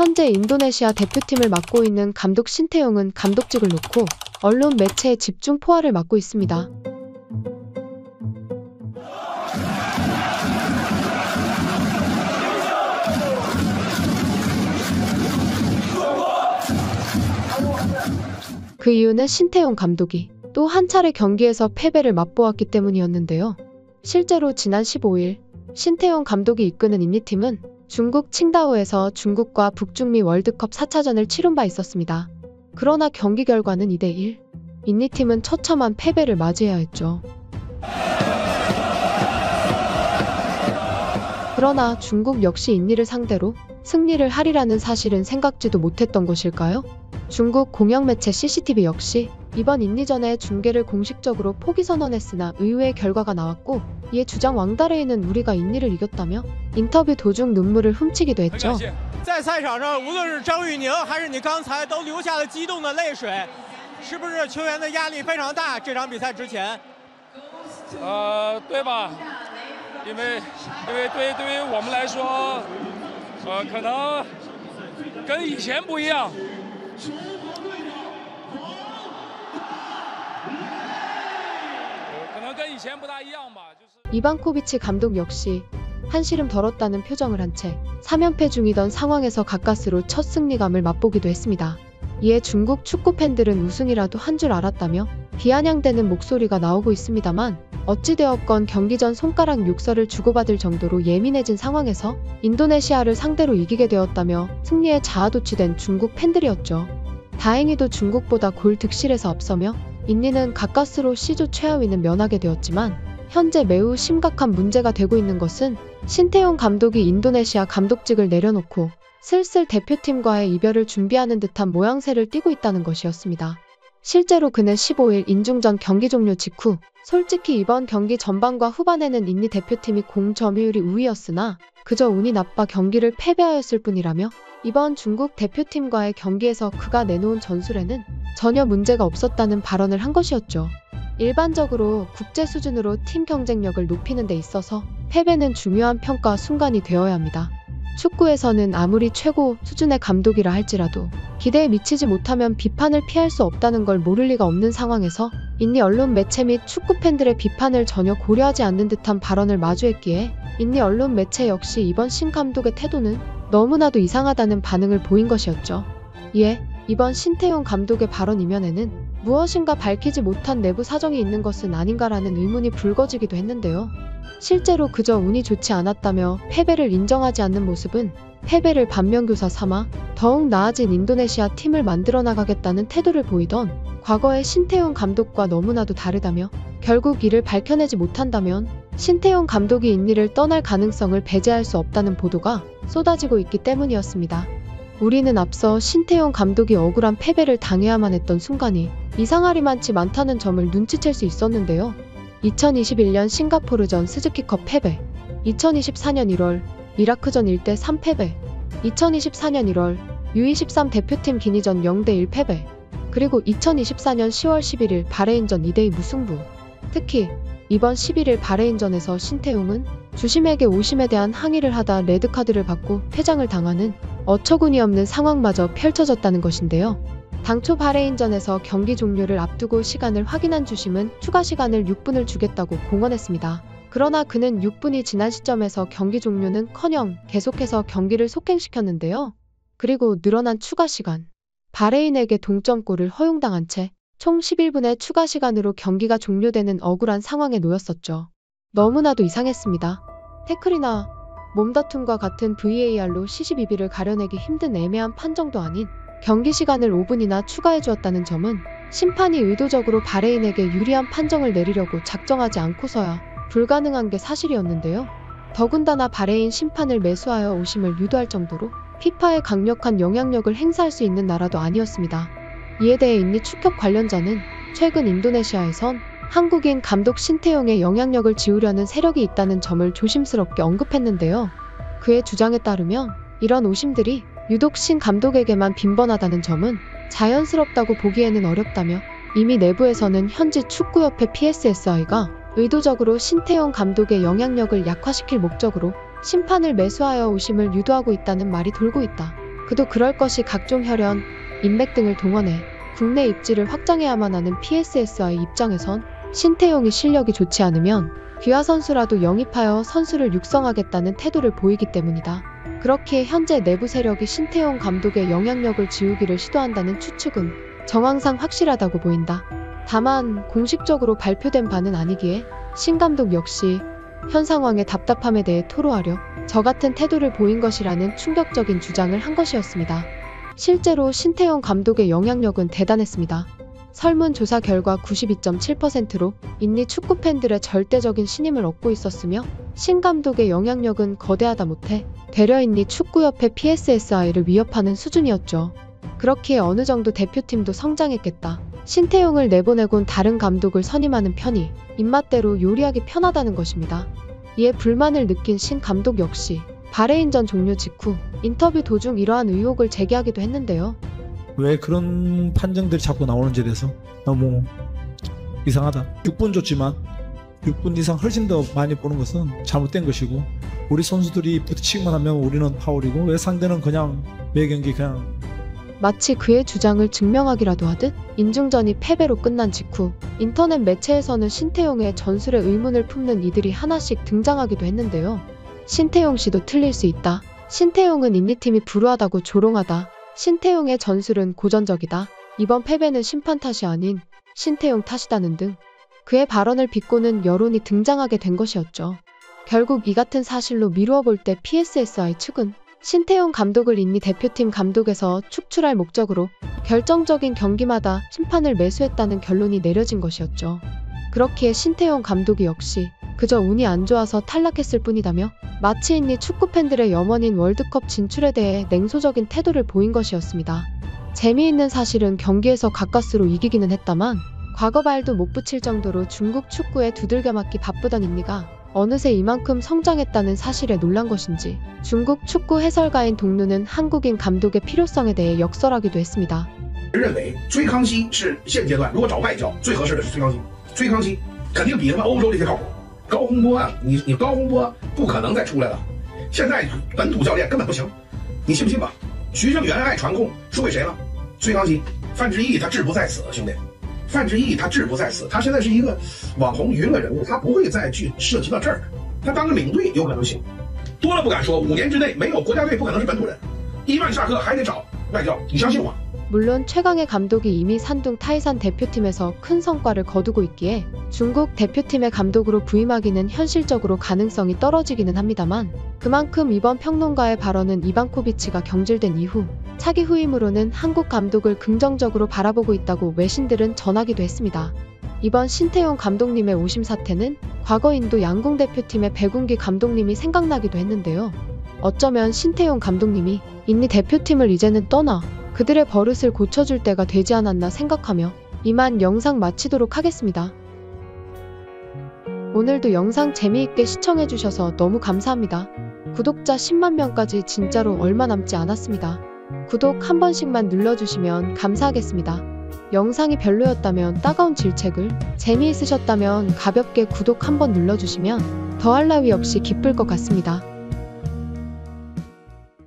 현재 인도네시아 대표팀을 맡고 있는 감독 신태용은 감독직을 놓고 언론 매체의 집중 포화를 맡고 있습니다. 그 이유는 신태용 감독이 또 한 차례 경기에서 패배를 맛보았기 때문이었는데요. 실제로 지난 15일 신태용 감독이 이끄는 인니팀은 중국 칭다오에서 중국과 북중미 월드컵 4차전을 치른 바 있었습니다. 그러나 경기 결과는 2대1. 인니팀은 처참한 패배를 맞이해야 했죠. 그러나 중국 역시 인니를 상대로 승리를 하리라는 사실은 생각지도 못했던 것일까요? 중국 공영매체 CCTV 역시 이번 인니전의 중계를 공식적으로 포기 선언했으나 의외의 결과가 나왔고, 이에 주장 왕다레이는 우리가 인니를 이겼다며 인터뷰 도중 눈물을 훔치기도 했죠. 在赛场上，无论是张玉宁还是你刚才都流下了激动的泪水，是不是球员的压力非常大？这场比赛之前，对吧？因为对于我们来说，可能跟以前不一样。 이반코비치 감독 역시 한시름 덜었다는 표정을 한 채 3연패 중이던 상황에서 가까스로 첫 승리감을 맛보기도 했습니다. 이에 중국 축구 팬들은 우승이라도 한 줄 알았다며 비아냥대는 목소리가 나오고 있습니다만, 어찌되었건 경기 전 손가락 욕설을 주고받을 정도로 예민해진 상황에서 인도네시아를 상대로 이기게 되었다며 승리에 자아도취된 중국 팬들이었죠. 다행히도 중국보다 골 득실에서 앞서며 인니는 가까스로 C조 최하위는 면하게 되었지만, 현재 매우 심각한 문제가 되고 있는 것은 신태용 감독이 인도네시아 감독직을 내려놓고 슬슬 대표팀과의 이별을 준비하는 듯한 모양새를 띠고 있다는 것이었습니다. 실제로 그는 15일 인중전 경기 종료 직후 솔직히 이번 경기 전반과 후반에는 인니 대표팀이 공 점유율이 우위였으나 그저 운이 나빠 경기를 패배하였을 뿐이라며, 이번 중국 대표팀과의 경기에서 그가 내놓은 전술에는 전혀 문제가 없었다는 발언을 한 것이었죠. 일반적으로 국제 수준으로 팀 경쟁력을 높이는 데 있어서 패배는 중요한 평가 순간이 되어야 합니다. 축구에서는 아무리 최고 수준의 감독이라 할지라도 기대에 미치지 못하면 비판을 피할 수 없다는 걸 모를 리가 없는 상황에서 인니 언론 매체 및 축구 팬들의 비판을 전혀 고려하지 않는 듯한 발언을 마주했기에 인니 언론 매체 역시 이번 신 감독의 태도는 너무나도 이상하다는 반응을 보인 것이었죠. 이에 이번 신태용 감독의 발언 이면에는 무엇인가 밝히지 못한 내부 사정이 있는 것은 아닌가라는 의문이 불거지기도 했는데요. 실제로 그저 운이 좋지 않았다며 패배를 인정하지 않는 모습은 패배를 반면교사 삼아 더욱 나아진 인도네시아 팀을 만들어 나가겠다는 태도를 보이던 과거의 신태용 감독과 너무나도 다르다며, 결국 이를 밝혀내지 못한다면 신태용 감독이 인니를 떠날 가능성을 배제할 수 없다는 보도가 쏟아지고 있기 때문이었습니다. 우리는 앞서 신태용 감독이 억울한 패배를 당해야만 했던 순간이 이상하리만치 많다는 점을 눈치챌 수 있었는데요. 2021년 싱가포르전 스즈키컵 패배, 2024년 1월 이라크전 1대3 패배, 2024년 1월 U23 대표팀 기니전 0대1 패배, 그리고 2024년 10월 11일 바레인전 2대2 무승부. 특히 이번 11일 바레인전에서 신태용은 주심에게 오심에 대한 항의를 하다 레드카드를 받고 퇴장을 당하는 어처구니 없는 상황마저 펼쳐졌다는 것인데요. 당초 바레인전에서 경기 종료를 앞두고 시간을 확인한 주심은 추가 시간을 6분을 주겠다고 공언했습니다. 그러나 그는 6분이 지난 시점에서 경기 종료는커녕 계속해서 경기를 속행시켰는데요. 그리고 늘어난 추가 시간, 바레인에게 동점골을 허용당한 채 총 11분의 추가 시간으로 경기가 종료되는 억울한 상황에 놓였었죠. 너무나도 이상했습니다. 태클이나 몸다툼과 같은 VAR로 CCBB를 가려내기 힘든 애매한 판정도 아닌 경기 시간을 5분이나 추가해 주었다는 점은 심판이 의도적으로 바레인에게 유리한 판정을 내리려고 작정하지 않고서야 불가능한 게 사실이었는데요. 더군다나 바레인 심판을 매수하여 오심을 유도할 정도로 피파에 강력한 영향력을 행사할 수 있는 나라도 아니었습니다. 이에 대해 인니 축협 관련자는 최근 인도네시아에선 한국인 감독 신태용의 영향력을 지우려는 세력이 있다는 점을 조심스럽게 언급했는데요. 그의 주장에 따르면 이런 오심들이 유독 신 감독에게만 빈번하다는 점은 자연스럽다고 보기에는 어렵다며, 이미 내부에서는 현지 축구협회 PSSI가 의도적으로 신태용 감독의 영향력을 약화시킬 목적으로 심판을 매수하여 오심을 유도하고 있다는 말이 돌고 있다. 그도 그럴 것이 각종 혈연, 인맥 등을 동원해 국내 입지를 확장해야만 하는 PSSI 입장에선 신태용이 실력이 좋지 않으면 귀화 선수라도 영입하여 선수를 육성하겠다는 태도를 보이기 때문이다. 그렇기에 현재 내부 세력이 신태용 감독의 영향력을 지우기를 시도한다는 추측은 정황상 확실하다고 보인다. 다만 공식적으로 발표된 바는 아니기에 신 감독 역시 현 상황의 답답함에 대해 토로하려 저 같은 태도를 보인 것이라는 충격적인 주장을 한 것이었습니다. 실제로 신태용 감독의 영향력은 대단했습니다. 설문조사 결과 92.7%로 인니 축구 팬들의 절대적인 신임을 얻고 있었으며 신 감독의 영향력은 거대하다 못해 되려 인니 축구협회 PSSI를 위협하는 수준이었죠. 그렇기에 어느 정도 대표팀도 성장했겠다. 신태용을 내보내곤 다른 감독을 선임하는 편이 입맛대로 요리하기 편하다는 것입니다. 이에 불만을 느낀 신 감독 역시 바레인전 종료 직후 인터뷰 도중 이러한 의혹을 제기하기도 했는데요. 왜 그런 판정들이 자꾸 나오는지에 대해서 너무 이상하다. 6분 줬지만 6분 이상 훨씬 더 많이 보는 것은 잘못된 것이고, 우리 선수들이 부딪히기만 하면 우리는 파울이고 왜 상대는 그냥 매 경기 그냥. 마치 그의 주장을 증명하기라도 하듯 인중전이 패배로 끝난 직후 인터넷 매체에서는 신태용의 전술에 의문을 품는 이들이 하나씩 등장하기도 했는데요. 신태용 씨도 틀릴 수 있다. 신태용은 인니팀이 불우하다고 조롱하다. 신태용의 전술은 고전적이다. 이번 패배는 심판 탓이 아닌 신태용 탓이다는 등 그의 발언을 빗고는 여론이 등장하게 된 것이었죠. 결국 이 같은 사실로 미루어 볼 때 PSSI 측은 신태용 감독을 인니 대표팀 감독에서 축출할 목적으로 결정적인 경기마다 심판을 매수했다는 결론이 내려진 것이었죠. 그렇기에 신태용 감독이 역시 그저 운이 안 좋아서 탈락했을 뿐이다며 마치 인니 축구팬들의 염원인 월드컵 진출에 대해 냉소적인 태도를 보인 것이었습니다. 재미있는 사실은 경기에서 가까스로 이기기는 했다만 과거 발도 못 붙일 정도로 중국 축구에 두들겨 맞기 바쁘던 인니가 어느새 이만큼 성장했다는 사실에 놀란 것인지 중국 축구 해설가인 동루는 한국인 감독의 필요성에 대해 역설하기도 했습니다. 认为崔康熙是现阶段如果找外教最合适的是崔康熙，崔康熙肯定比他们欧洲这些靠谱。高洪波啊，你高洪波不可能再出来了，现在本土教练根本不行，你信不信吧？徐正元爱传控输给谁了？崔康熙、范志毅他志不在此，兄弟。范志毅他志不在此，他现在是一个网红娱乐人物，他不会再去涉及到这儿，他当个领队有可能行，多了不敢说，5年之内没有国家队不可能是本土人，伊万萨克还得找外教，你相信我？ 물론 최강의 감독이 이미 산둥 타이산 대표팀에서 큰 성과를 거두고 있기에 중국 대표팀의 감독으로 부임하기는 현실적으로 가능성이 떨어지기는 합니다만, 그만큼 이번 평론가의 발언은 이반코비치가 경질된 이후 차기 후임으로는 한국 감독을 긍정적으로 바라보고 있다고 외신들은 전하기도 했습니다. 이번 신태용 감독님의 오심 사태는 과거 인도 양궁 대표팀의 백운기 감독님이 생각나기도 했는데요. 어쩌면 신태용 감독님이 인니 대표팀을 이제는 떠나 그들의 버릇을 고쳐줄 때가 되지 않았나 생각하며 이만 영상 마치도록 하겠습니다. 오늘도 영상 재미있게 시청해주셔서 너무 감사합니다. 구독자 10만 명까지 진짜로 얼마 남지 않았습니다. 구독 한 번씩만 눌러주시면 감사하겠습니다. 영상이 별로였다면 따가운 질책을, 재미있으셨다면 가볍게 구독 한번 눌러주시면 더할 나위 없이 기쁠 것 같습니다.